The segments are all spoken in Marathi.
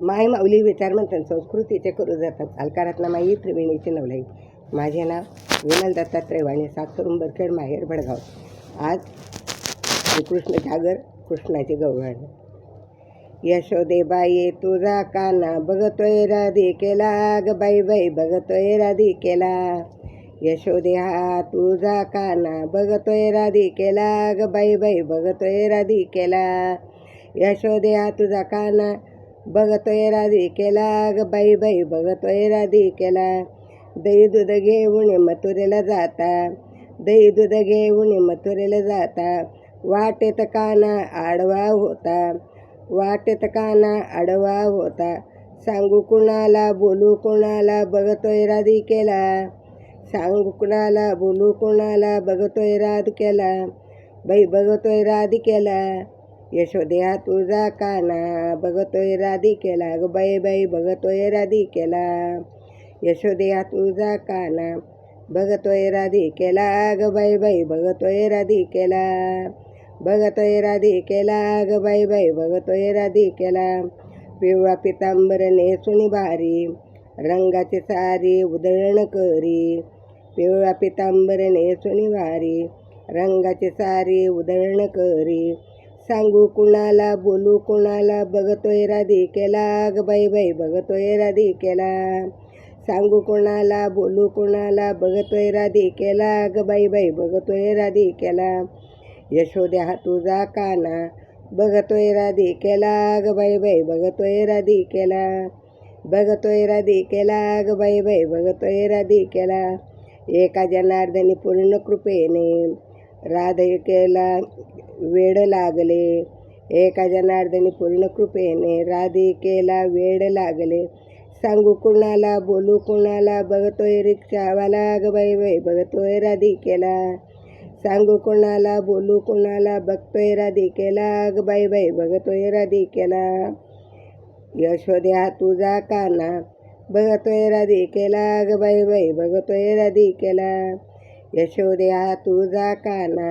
माय माऊली विचारमंथन संस्कृतीचे करू जातात अलकारातला माई त्रिवेणीची नवलाई. माझे नाव विमल दत्तात्रय वाणी, सातुरुंबरखेड, माहेर भडगाव. आज श्रीकृष्ण जागर, कृष्णाची गवळण. यशोदेबाई तुझा काना बघतोय राधिकेला, ग बाई बाई बघतोय राधिकेला. यशोदे हा तुझा काना बघतोय राधिकेला, ग बाई बाई बघतोय राधिकेला. यशोदे हा तुझा काना बघतोय राधिकेला, ग बाई बाई बघतोय राधिकेला. दही दूध घेऊन मथुरेला जाता, दही दूध घेऊन मथुरेला जाता. वाटेत काना आडवा होता, वाटेत काना आडवा होता. सांगू कुणाला बोलू कुणाला बघतोय राधिकेला, सांगू कुणाला बोलू कुणाला बघतोय राधिकेला. बाई बघतोय राधिकेला. यशोदे हा तुझा काना बघतोय राधिकेला, ग बाई बाई बघतोय राधिकेला. यशोदे हा तुझा काना बघतोय राधिकेला, ग बाई बाई बघतोय राधिकेला. बघतोय राधिकेला, ग बाई बाई बघतोय राधिकेला. पिवळा पितांबर नेसुनी भारी, रंगाची सारी उधळण करी. पिवळा पितांबर नेसुनी भारी, रंगाची सारी उधळण करी. सांगू कुणाला बोलू कुणाला बघतोय राधिकेला, ग बाई बाई बघतोय राधिकेला. सांगू कुणाला बोलू कुणाला बघतोय राधिकेला, ग बाई बाई बघतोय राधिकेला. यशोदे हा तुझा काना बघतोय राधिकेला, ग बाई बाई बघतोय राधिकेला. बघतोय राधिकेला, ग बाई बाई बघतोय राधिकेला. एका जनार्दनी पूर्ण कृपेने राधिकेला वेड लागले, एका जनार्दनी पूर्ण कृपेने राधिकेला वेड लागले. सांगू कुणाला बोलू कुणाला बघतोय रिक्षावाला, ग बाई बाई बघतोय राधिकेला. सांगू कुणाला बोलू कुणाला बघतोय राधिकेला, ग बाई बाई बघतोय राधिकेला. यशोदे हा तुझा काना बघतोय राधिकेला, ग बाई बाई बघतोय राधिकेला. यशोदे हा तुझा काना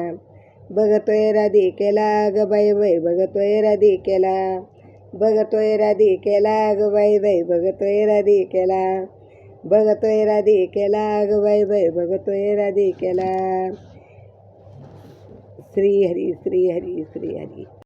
बघतोय राधिकेला, ग बाई बाई बघतोय राधिकेला. बघतोय राधिकेला, ग बाई बाई बघतोय राधिकेला. बघतोय राधिकेला, ग बाई बाई बघतोय राधिकेला. श्री हरी श्री हरी श्री हरी.